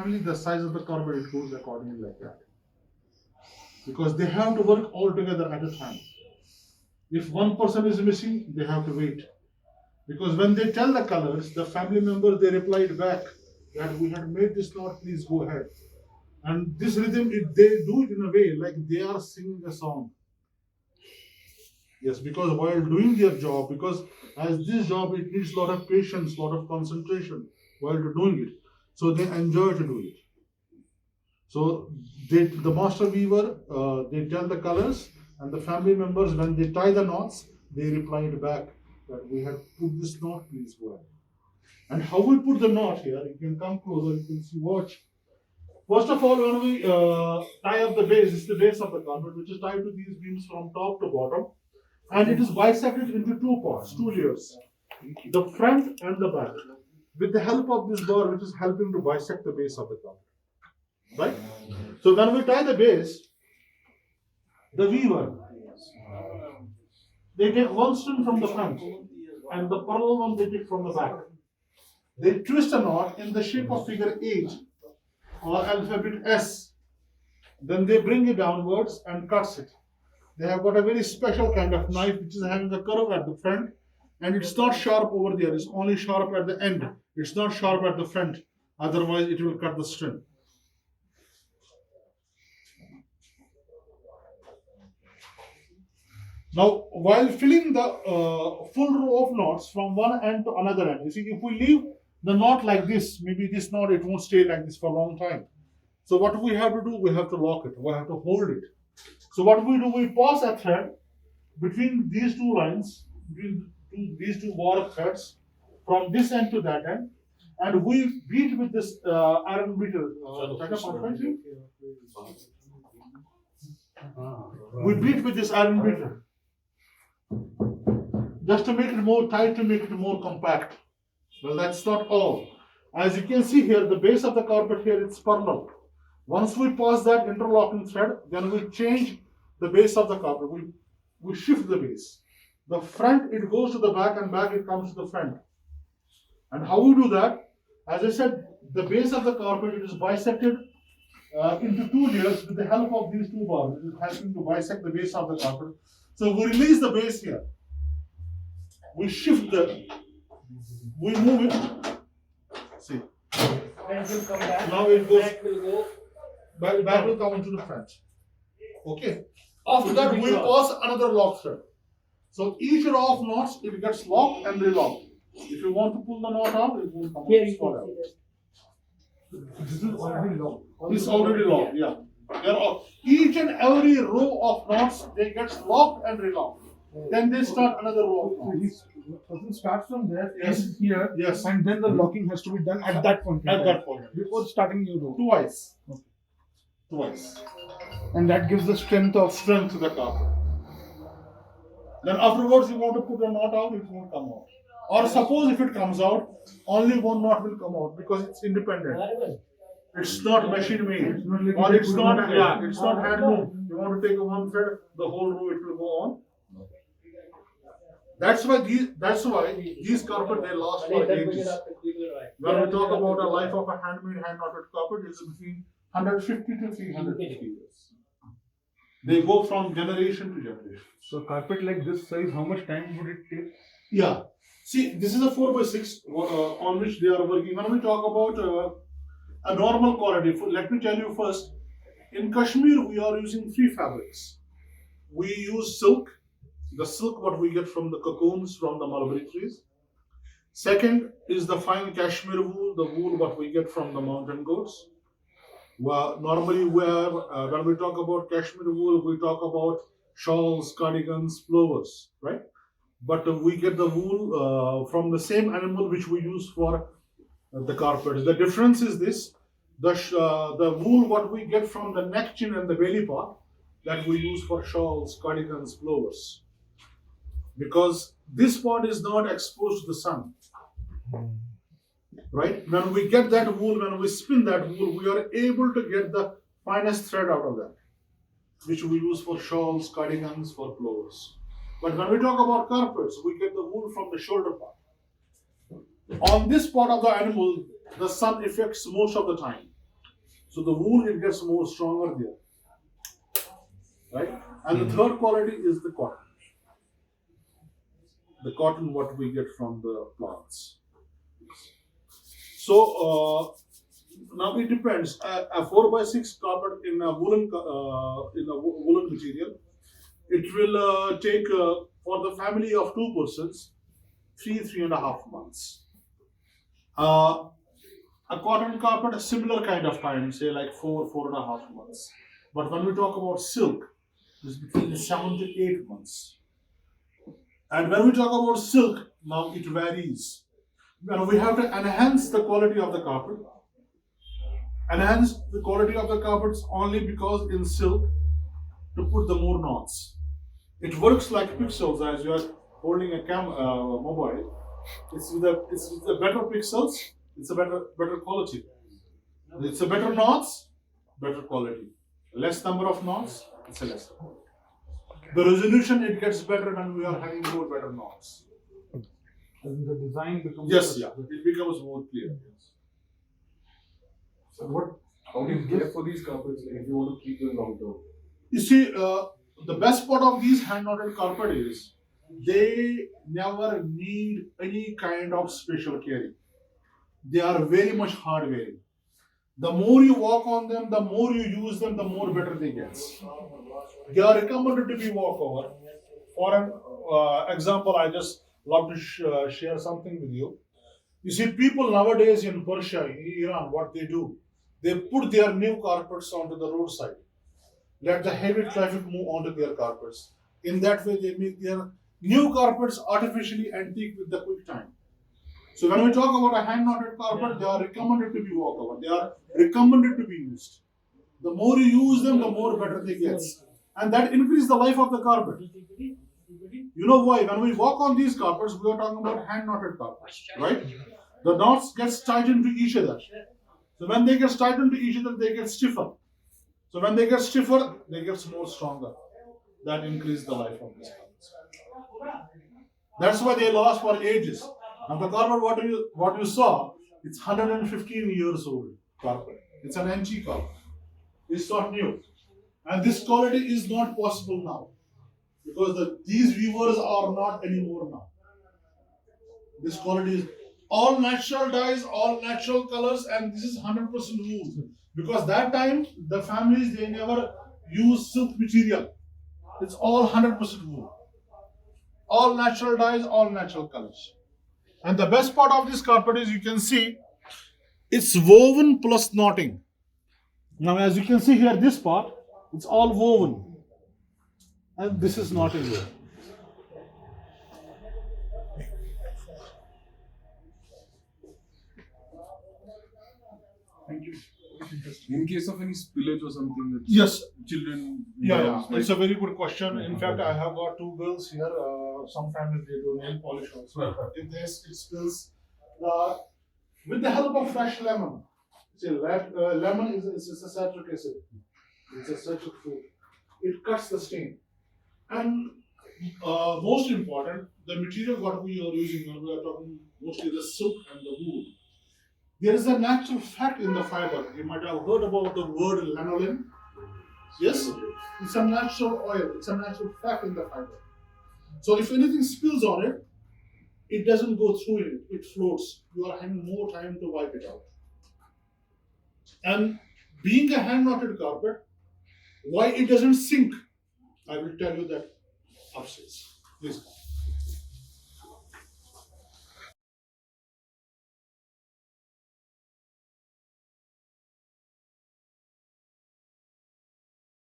family, the size of the carpet, it goes accordingly like that. Because they have to work all together at a time. If one person is missing, they have to wait. Because when they tell the colors, the family members, they replied back that we had made this knot, please go ahead. And this rhythm, they do it in a way like they are singing a song. Yes, because while doing their job, because as this job, it needs a lot of patience, a lot of concentration while doing it. So they enjoy to do it. So the master weaver, they tell the colors, and the family members, when they tie the knots, they replied back that we have put this knot, please go ahead. And how we put the knot here, you can come closer, you can see, watch. First of all, when we tie up the base, it's the base of the carpet, which is tied to these beams from top to bottom. And it is bisected into two parts, two layers, the front and the back, with the help of this bar, which is helping to bisect the base of the carpet. Right? So when we tie the base, the weaver, they take one string from the front and the parallel one they take from the back. They twist a knot in the shape of figure 8 or alphabet S. Then they bring it downwards and cuts it. They have got a very special kind of knife which is having a curve at the front, and it's not sharp over there, it's only sharp at the end. It's not sharp at the front, otherwise it will cut the string. Now, while filling the full row of knots from one end to another end, you see, if we leave the knot like this, maybe this knot, it won't stay like this for a long time. So what we have to do, we have to lock it, we have to hold it. So what we do, we pass a thread between these two lines, between these two bar threads, from this end to that end, and we beat with this iron beater. We beat with this iron beater, just to make it more tight, to make it more compact. Well, that's not all. As you can see here, the base of the carpet here, it's parallel. Once we pass that interlocking thread, then we change the base of the carpet. We shift the base. The front, it goes to the back, and back, it comes to the front. And how we do that? As I said, the base of the carpet, it is bisected into two layers with the help of these two bars. It is helping to bisect the base of the carpet. So we release the base here. We shift we move it. See. Front will come back. Now it goes. Back will go. Back will come into the front. Okay. After that, we pass another lock thread. So each row of knots, it gets locked and relocked. If you want to pull the knot out, it will come Here out. you can see that. This is already locked. It's already locked, yeah. Each and every row of knots, they get locked and relocked. Then they start another row of knots. Person starts from there, Yes. ends here, Yes. and then the locking has to be done at that point. At that point. Before starting new row. Twice. Okay. Twice. And that gives the strength of Strength to the carpet. Then afterwards, you want to put the knot out, it won't come out. Or suppose if it comes out, only one knot will come out because it's independent. It's not machine made, or it's not handloom. You want to take one thread, the whole row it will go on. That's why these carpet, they last for ages. When we talk about a life of a handmade, hand knotted carpet, it's between 150 to 350 years. They go from generation to generation. so carpet like this size. How much time would it take? Yeah. See, this is a 4x6 on which they are working. When we talk about a normal quality, let me tell you first, in Kashmir, we are using 3 fabrics. We use silk, the silk what we get from the cocoons from the mulberry trees. Second is the fine Kashmir wool, the wool what we get from the mountain goats. Well, normally when we talk about Kashmir wool, we talk about shawls, cardigans, plovers, right? But we get the wool from the same animal which we use for the carpets. The difference is this: the wool what we get from the neck, chin, and the belly part, that we use for shawls, cardigans, plovers. Because this part is not exposed to the sun. Right? When we get that wool, when we spin that wool, we are able to get the finest thread out of that, which we use for shawls, cardigans, for plovers. But when we talk about carpets, we get the wool from the shoulder part. On this part of the animal, the sun affects most of the time. So the wool, it gets more stronger there, right? And the third quality is the cotton. The cotton what we get from the plants. So now it depends. A 4x6 carpet in a woolen material, it will take for the family of 2 persons 3.5 months. A cotton carpet, a similar kind of time, say like 4.5 months. But when we talk about silk, it's between 7 to 8 months. And when we talk about silk, now it varies. Now we have to enhance the quality of the carpet. Enhance the quality of the carpets only because in silk to put the more knots. It works like pixels as you are holding a mobile. It's with the better pixels. It's a better quality. It's a better knots, better quality. Less number of knots, it's a less quality. The resolution it gets better when we are having more better knots. And the design becomes Yes, yeah, it becomes more clear. Yes. So how do you care for these carpets if you want to keep them long term? You see, the best part of these hand knotted carpet is they never need any kind of special caring. They are very much hard wearing. The more you walk on them, the more you use them, the more better they get. They are recommended to be walkover. For an example, I just love to share something with you. You see, people nowadays in Persia, in Iran, what they do, they put their new carpets onto the roadside. Let the heavy traffic move onto their carpets. In that way, they make their new carpets artificially antique with the quick time. So when we talk about a hand-knotted carpet, they are recommended to be walkover. They are recommended to be used. The more you use them, the more better they get. And that increases the life of the carpet. You know why? When we walk on these carpets, we are talking about hand-knotted carpets, right? The knots get tightened to each other. So when they get tightened to each other, they get stiffer. So when they get stiffer, they get more stronger. That increases the life of these carpets. That's why they last for ages. Now the carpet what you saw, it's 115 years old carpet. It's an antique carpet. It's not new. And this quality is not possible now. Because these weavers are not anymore now. This quality is all natural dyes, all natural colors, and this is 100% wool. Because that time, the families, they never use silk material. It's all 100% wool. All natural dyes, all natural colors. And the best part of this carpet is you can see it's woven plus knotting. Now, as you can see here, this part, it's all woven. And this is knotting here. Thank you. In case of any spillage or something that Yes. children. Yeah. It's a very good question. In fact, I have got 2 girls here. Some families they do nail polish also. If it spills, with the help of fresh lemon. See, lemon is a citric acid. It's a citric fruit. It cuts the stain. And most important, the material what we are using, we are talking mostly the silk and the wool. There is a natural fat in the fiber. You might have heard about the word lanolin. Yes? It's a natural oil. It's a natural fat in the fiber. So if anything spills on it, it doesn't go through it. It floats. You are having more time to wipe it out. And being a hand-knotted carpet, why it doesn't sink, I will tell you that upstairs. Please.